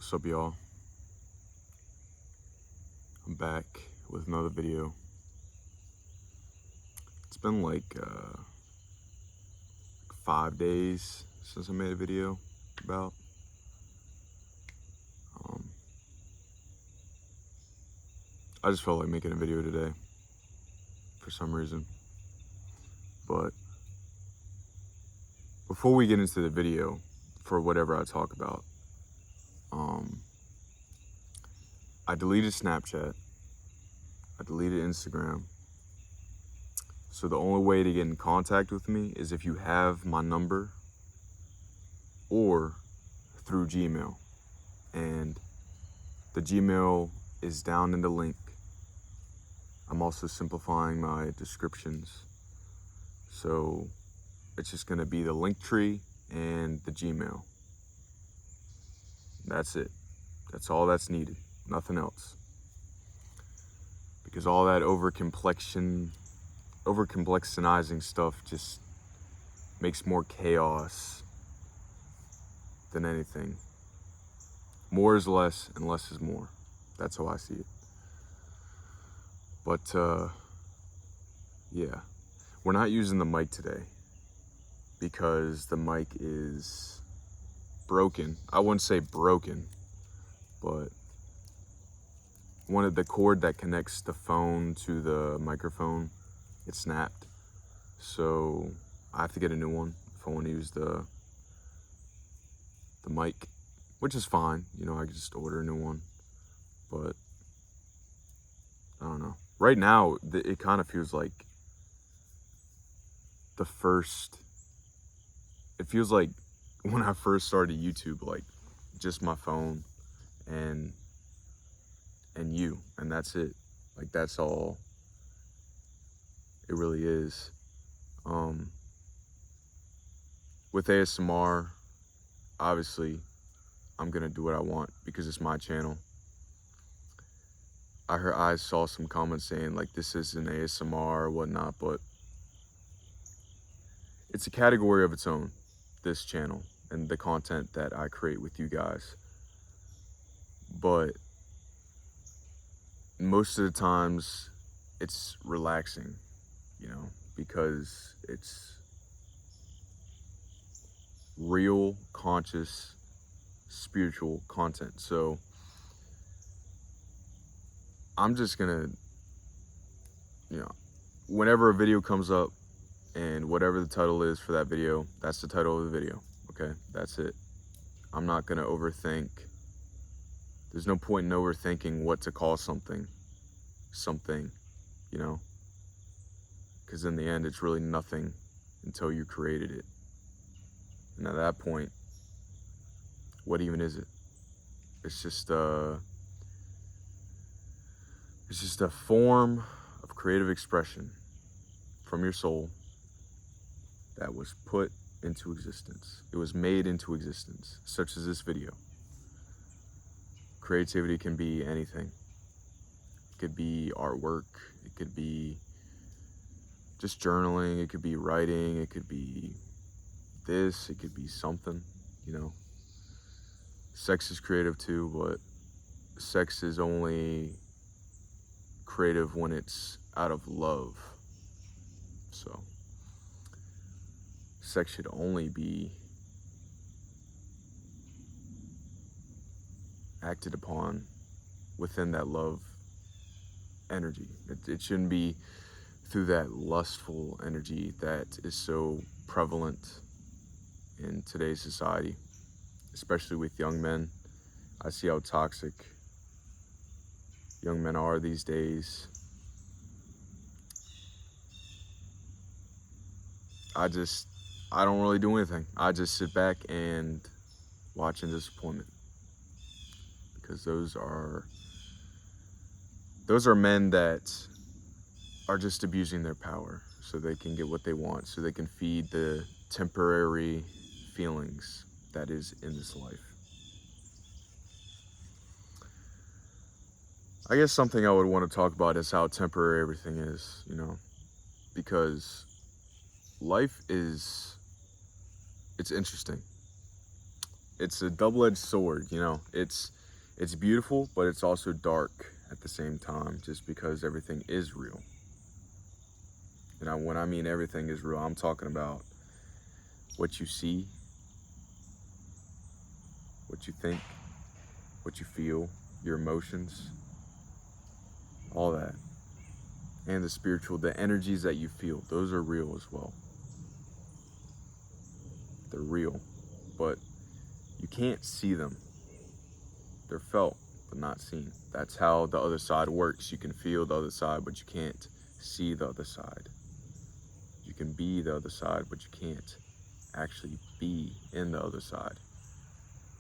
What's up, y'all? I'm back with another video. It's been like 5 days since I made a video about. I just felt like making a video today for some reason. But before we get into the video for whatever I talk about, I deleted Snapchat. I deleted Instagram. So the only way to get in contact with me is if you have my number or through Gmail. And the Gmail is down in the link. I'm also simplifying my descriptions. So it's just gonna be the link tree and the Gmail. That's it. That's all that's needed. Nothing else. Because all that over-complexionizing stuff just makes more chaos than anything. More is less and less is more. That's how I see it. But yeah, we're not using the mic today because the mic is broken. I wouldn't say broken, but one of the cord that connects the phone to the microphone, it snapped. So I have to get a new one if I want to use the mic, which is fine. You know, I could just order a new one, but I don't know. Right now, it kind of feels like it feels like when I first started YouTube, like just my phone and you, and that's it. Like that's all it really is. With ASMR, obviously, I'm gonna do what I want because it's my channel. I saw some comments saying like this is an ASMR or whatnot, but it's a category of its own, this channel and the content that I create with you guys. But most of the times it's relaxing, you know, because it's real, conscious, spiritual content. So I'm just gonna, you know, whenever a video comes up and whatever the title is for that video, that's the title of the video. Okay, that's it. I'm not gonna overthink. There's no point in overthinking what to call something, you know, because in the end, it's really nothing until you created it. And at that point, what even is it? It's just a form of creative expression from your soul that was put into existence. It was made into existence, such as this video. Creativity can be anything. It could be artwork. It could be just journaling. It could be writing. It could be this. It could be something, you know. Sex is creative too, but sex is only creative when it's out of love. So sex should only be acted upon within that love energy. It shouldn't be through that lustful energy that is so prevalent in today's society, especially with young men. I see how toxic young men are these days. I don't really do anything. I just sit back and watch in disappointment, because those are men that are just abusing their power so they can get what they want, so they can feed the temporary feelings that is in this life. I guess something I would want to talk about is how temporary everything is, you know, because life it's interesting. it's a double-edged sword, you know. It's beautiful, but it's also dark at the same time, just because everything is real. And when I mean everything is real, I'm talking about what you see, what you think, what you feel, your emotions, all that. And the spiritual, the energies that you feel, those are real as well. They're real, but you can't see them. They're felt, but not seen. That's how the other side works. You can feel the other side, but you can't see the other side. You can be the other side, but you can't actually be in the other side,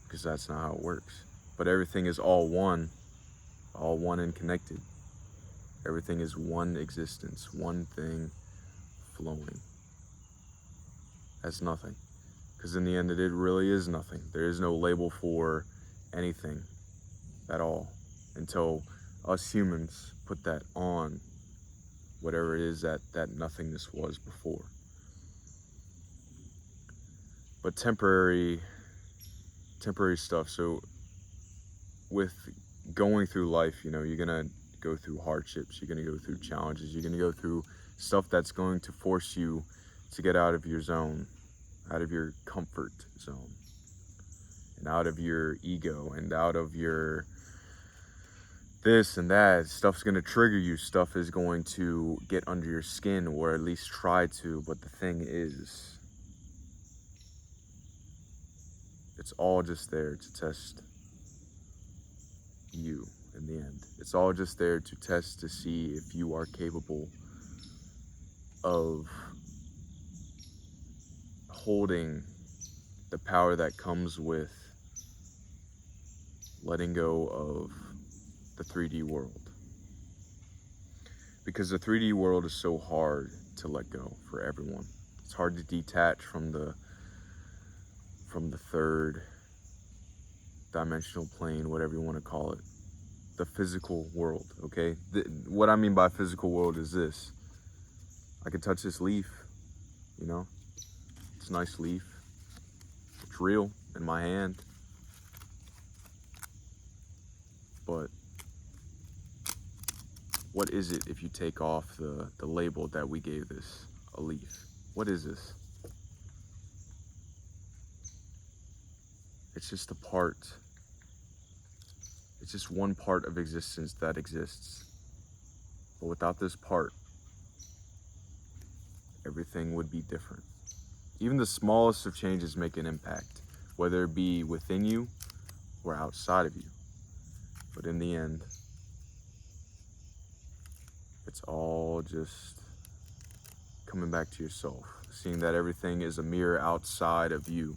because that's not how it works. But everything is all one and connected. Everything is one existence, one thing flowing. That's nothing. Because in the end, it really is nothing. There is no label for anything at all until us humans put that on whatever it is that nothingness was before. But temporary stuff. So with going through life, you know, you're gonna go through hardships, you're gonna go through challenges, you're gonna go through stuff that's going to force you to get out of your zone, out of your comfort zone, and out of your ego, and out of your this and that. Stuff's going to trigger you. Stuff is going to get under your skin, or at least try to. But the thing is, it's all just there to test you in the end. It's all just there to test, to see if you are capable of holding the power that comes with letting go of the 3D world. Because the 3D world is so hard to let go for everyone. It's hard to detach from the third dimensional plane, whatever you want to call it. The physical world, okay? What I mean by physical world is this. I can touch this leaf, you know? It's a nice leaf. It's real in my hand. But what is it if you take off the label that we gave this, a leaf? What is this? It's just a part. It's just one part of existence that exists. But without this part, everything would be different. Even the smallest of changes make an impact, whether it be within you or outside of you. But in the end, it's all just coming back to yourself, seeing that everything is a mirror outside of you,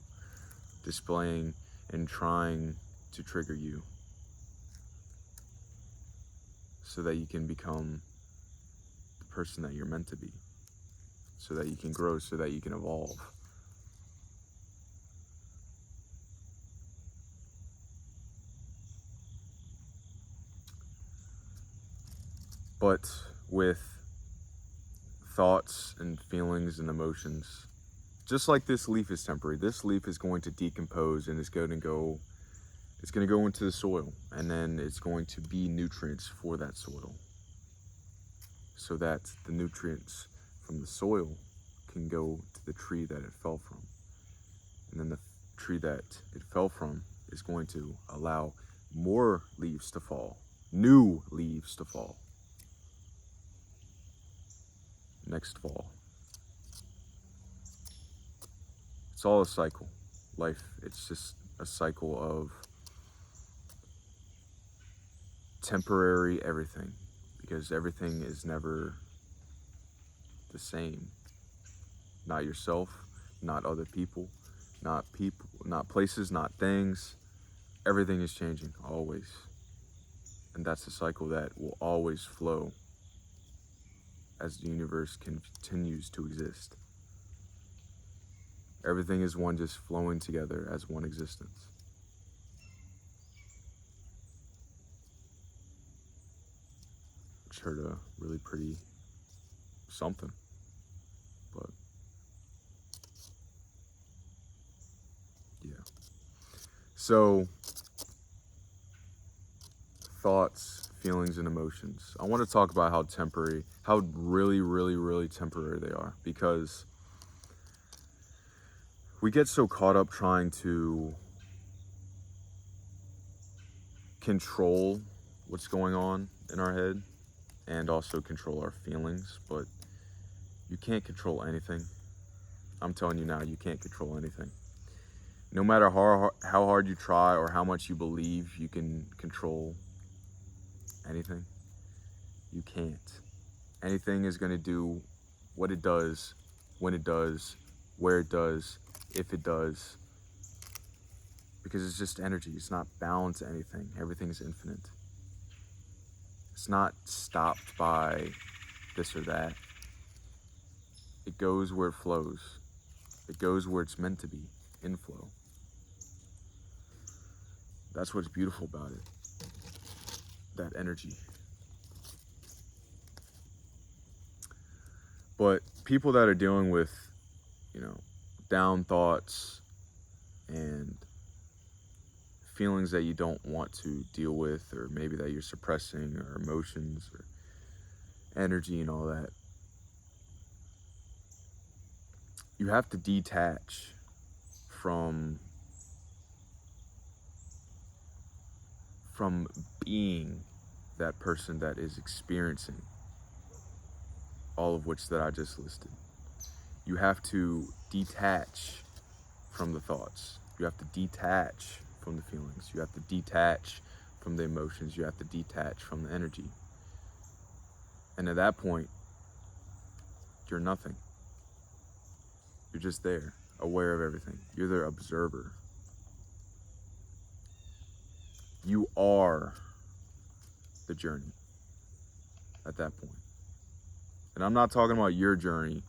displaying and trying to trigger you so that you can become the person that you're meant to be, so that you can grow, so that you can evolve. But with thoughts and feelings and emotions, just like this leaf is temporary, this leaf is going to decompose and it's going to go into the soil, and then it's going to be nutrients for that soil, so that the nutrients from the soil can go to the tree that it fell from. And then the tree that it fell from is going to allow more leaves to fall, new leaves to fall next fall. It's all a cycle. Life, it's just a cycle of temporary everything, because everything is never the same. Not yourself, not other people, not places, not things. Everything is changing, always. And that's a cycle that will always flow as the universe continues to exist. Everything is one, just flowing together as one existence. Just heard a really pretty something, but yeah. So, thoughts, feelings, and emotions. I want to talk about how really, really, really temporary they are, because we get so caught up trying to control what's going on in our head and also control our feelings, but you can't control anything. I'm telling you now, you can't control anything. No matter how hard you try or how much you believe you can control anything, you can't. Anything is going to do what it does, when it does, where it does, if it does, because it's just energy. It's not bound to anything. Everything's infinite. It's not stopped by this or that. It goes where it flows. It goes where it's meant to be, inflow. That's what's beautiful about it, that energy. But people that are dealing with, down thoughts and feelings that you don't want to deal with, or maybe that you're suppressing, or emotions or energy and all that, you have to detach from being that person that is experiencing all of which that I just listed. You have to detach from the thoughts. You have to detach from the feelings. You have to detach from the emotions. You have to detach from the energy. And at that point, you're nothing. You're just there, aware of everything. You're the observer. You are the journey at that point. And I'm not talking about your journey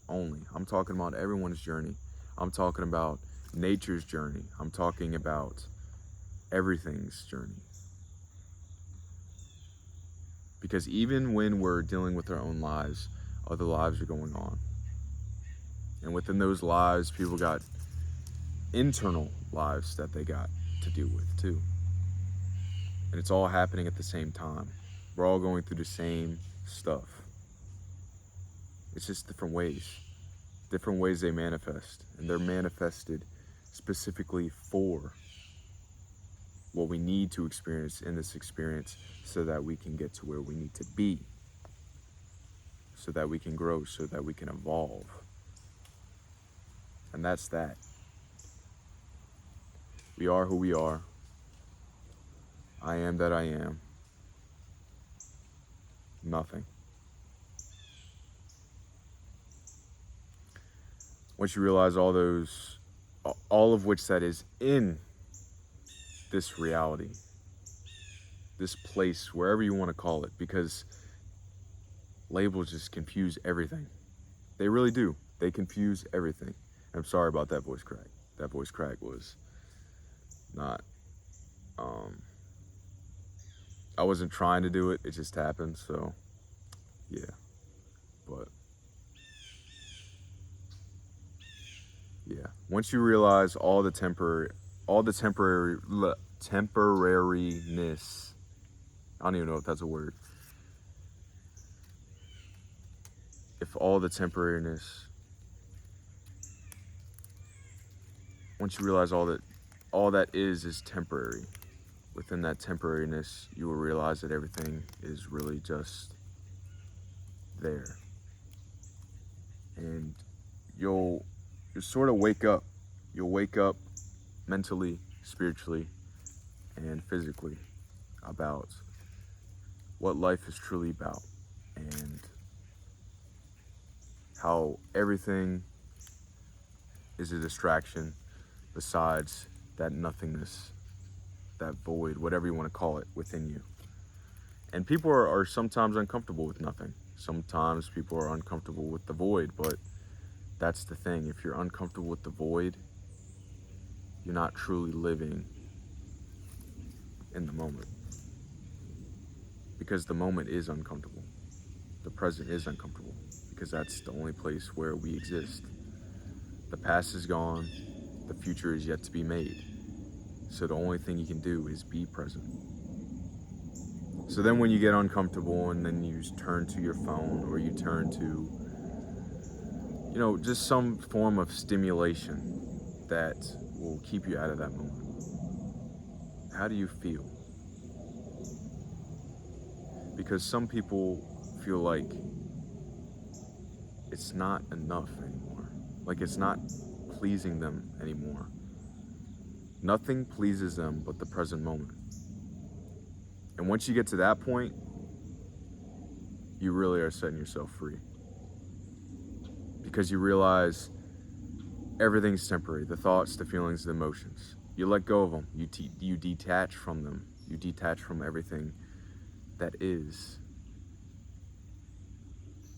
only. I'm talking about everyone's journey. I'm talking about nature's journey. I'm talking about everything's journey. Because even when we're dealing with our own lives, other lives are going on. And within those lives, people got internal lives that they got to deal with too. And it's all happening at the same time. We're all going through the same stuff. It's just different ways they manifest. And they're manifested specifically for what we need to experience in this experience, so that we can get to where we need to be, so that we can grow, so that we can evolve. And that's that. We are who we are. I am that I am. Nothing. Once you realize all of which that is in this reality, this place, wherever you want to call it, because labels just confuse everything. They really do. They confuse everything. I'm sorry about that voice crack. That voice crack was not, I wasn't trying to do it. It just happened. So yeah, but yeah, once you realize all the temporariness, I don't even know if that's a word. If all the temporariness, once you realize all that is temporary, within that temporariness, you will realize that everything is really just there. And you'll sort of wake up. You'll wake up mentally, spiritually, and physically about what life is truly about, and how everything is a distraction besides that nothingness, that void, whatever you want to call it, within you. And people are sometimes uncomfortable with nothing. Sometimes people are uncomfortable with the void, but that's the thing. If you're uncomfortable with the void, you're not truly living in the moment. Because the moment is uncomfortable. The present is uncomfortable, because that's the only place where we exist. The past is gone. The future is yet to be made. So the only thing you can do is be present. So then when you get uncomfortable and then you just turn to your phone, or you turn to, just some form of stimulation that will keep you out of that moment, how do you feel? Because some people feel like it's not enough anymore. Like it's not pleasing them anymore. Nothing pleases them but the present moment. And once you get to that point, you really are setting yourself free. Because you realize everything's temporary. The thoughts, the feelings, the emotions. You let go of them. You detach from them. You detach from everything that is.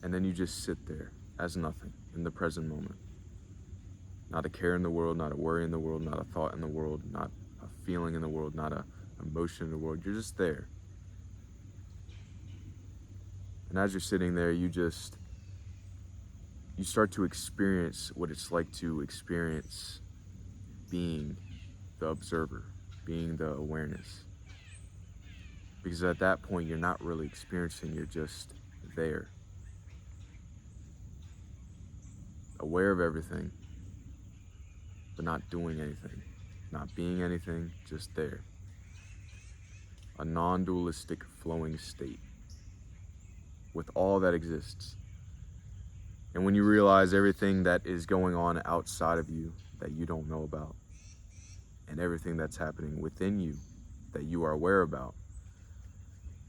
And then you just sit there as nothing in the present moment. Not a care in the world, not a worry in the world, not a thought in the world, not a feeling in the world, not a emotion in the world. You're just there. And as you're sitting there, you start to experience what it's like to experience being the observer, being the awareness. Because at that point, you're not really experiencing, you're just there. Aware of everything, but not doing anything, not being anything, just there. A non-dualistic flowing state with all that exists. And when you realize everything that is going on outside of you that you don't know about, and everything that's happening within you that you are aware about,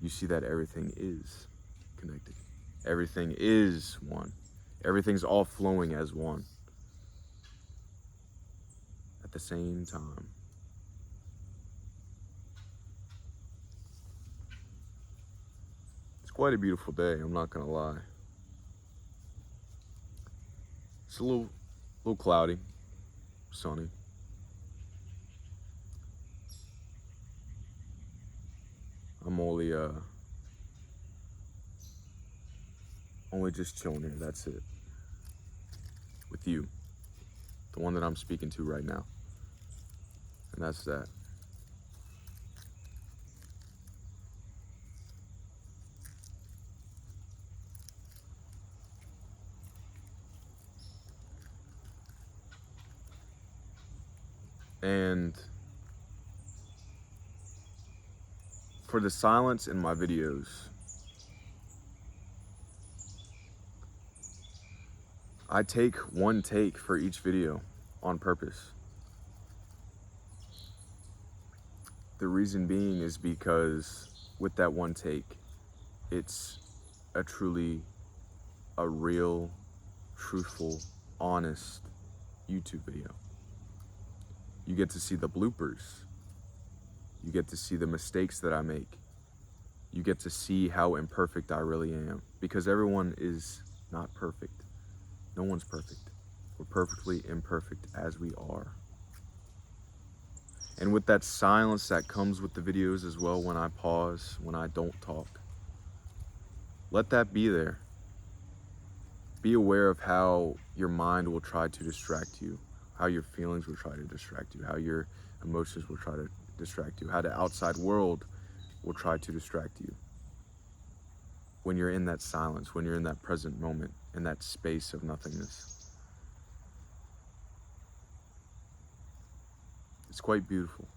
you see that everything is connected. Everything is one. Everything's all flowing as one at the same time. It's quite a beautiful day, I'm not gonna lie. It's a little cloudy, sunny. I'm only just chilling here, that's it. With you, the one that I'm speaking to right now. And that's that. And for the silence in my videos, I take one take for each video on purpose. The reason being is because with that one take, it's a real, truthful, honest YouTube video. You get to see the bloopers. You get to see the mistakes that I make. You get to see how imperfect I really am. Because everyone is not perfect. No one's perfect. We're perfectly imperfect as we are. And with that silence that comes with the videos as well, when I pause, when I don't talk, let that be there. Be aware of how your mind will try to distract you, how your feelings will try to distract you, how your emotions will try to distract you, how the outside world will try to distract you. When you're in that silence, when you're in that present moment, in that space of nothingness. It's quite beautiful.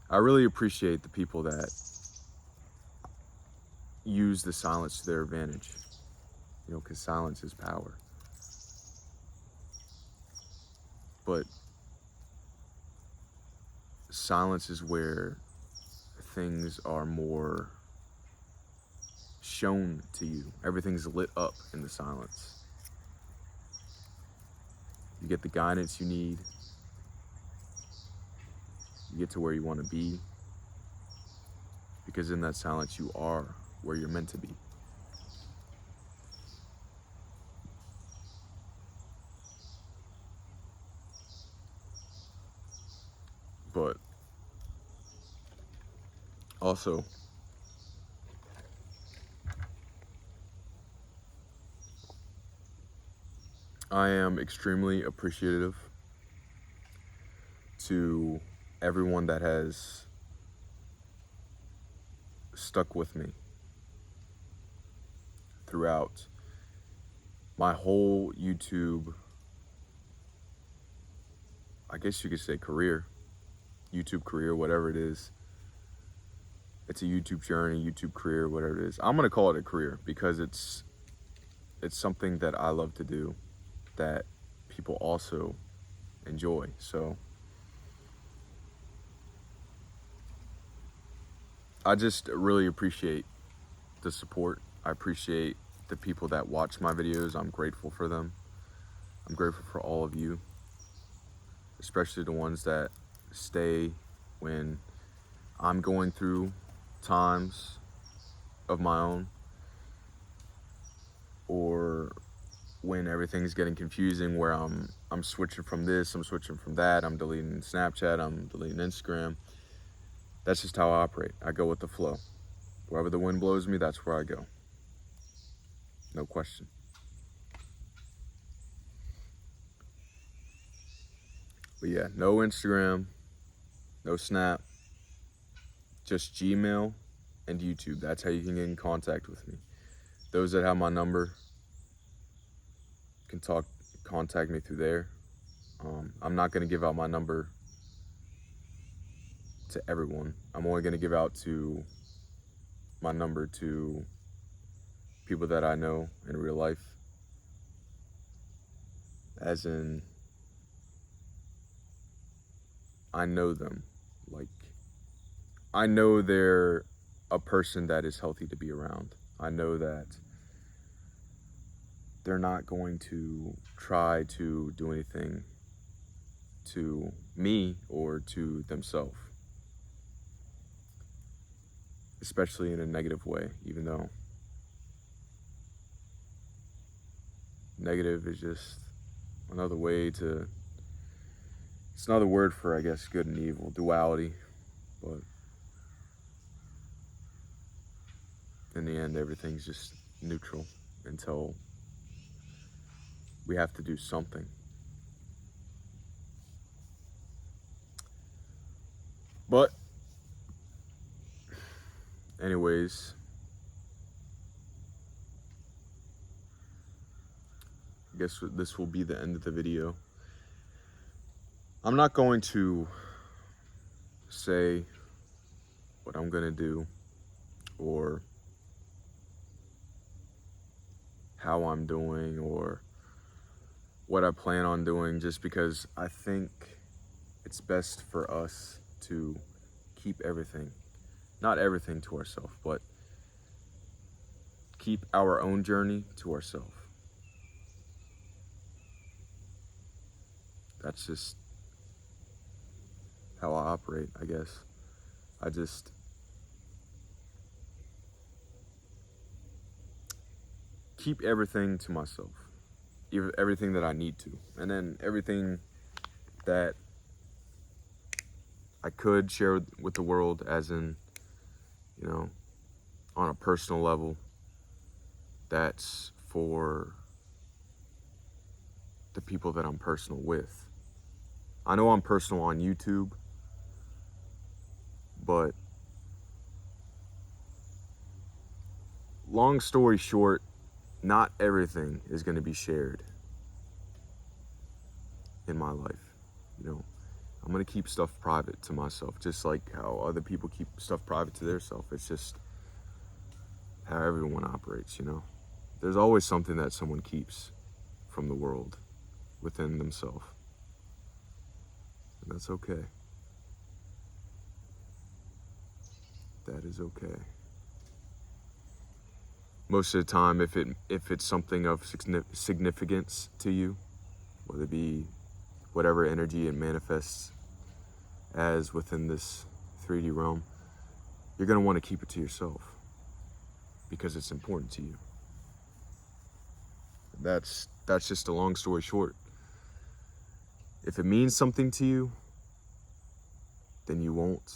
I really appreciate the people that use the silence to their advantage, because silence is power. But silence is where things are more shown to you. Everything's lit up in the silence. You get the guidance you need. You get to where you want to be. Because in that silence, you are where you're meant to be. But also, I am extremely appreciative to everyone that has stuck with me throughout my whole YouTube, I guess you could say YouTube career, whatever it is. It's a YouTube journey, YouTube career, whatever it is. I'm gonna call it a career because it's something that I love to do that people also enjoy. So I just really appreciate the support. I appreciate the people that watch my videos. I'm grateful for them. I'm grateful for all of you, especially the ones that stay when I'm going through times of my own, or when everything's getting confusing, where I'm switching from this, I'm switching from that, I'm deleting Snapchat, I'm deleting Instagram. That's just how I operate. I go with the flow. Wherever the wind blows me, that's where I go. No question. But yeah, no Instagram, no Snap, just Gmail and YouTube. That's how you can get in contact with me. Those that have my number can contact me through there. I'm not going to give out my number to everyone. I'm only going to give out my number to people that I know in real life, as in I know them. Like, I know they're a person that is healthy to be around. I know that they're not going to try to do anything to me or to themselves, especially in a negative way, even though negative is just another way to, it's another word for, I guess, good and evil, duality. But in the end, everything's just neutral until we have to do something. But anyways, I guess this will be the end of the video. I'm not going to say what I'm gonna do or how I'm doing or what I plan on doing, just because I think it's best for us to keep everything, not everything to ourselves, but keep our own journey to ourselves. That's just how I operate, I guess. I just keep everything to myself, everything that I need to, and then everything that I could share with the world, as in, on a personal level, that's for the people that I'm personal with. I know I'm personal on YouTube, but long story short, not everything is going to be shared in my life. I'm going to keep stuff private to myself, just like how other people keep stuff private to their self. It's just how everyone operates, There's always something that someone keeps from the world within themselves. And that's okay. That is okay. Most of the time, if it's something of significance to you, whether it be whatever energy it manifests as within this 3D realm, you're going to want to keep it to yourself because it's important to you. That's just a long story short. If it means something to you, then you won't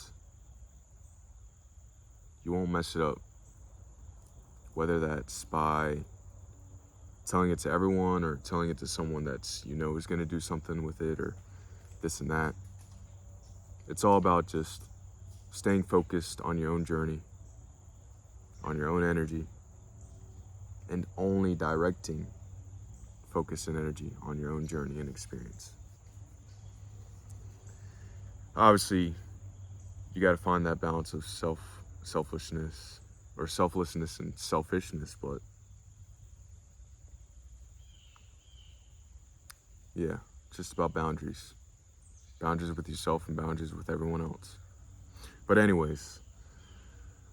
mess it up. Whether that's by telling it to everyone or telling it to someone that's is going to do something with it or this and that. It's all about just staying focused on your own journey, on your own energy, and only directing focus and energy on your own journey and experience. Obviously, you got to find that balance of selflessness and selfishness, but yeah, it's just about boundaries. Boundaries with yourself and boundaries with everyone else. But anyways,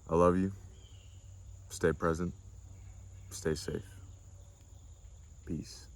I love you. Stay present. Stay safe. Peace.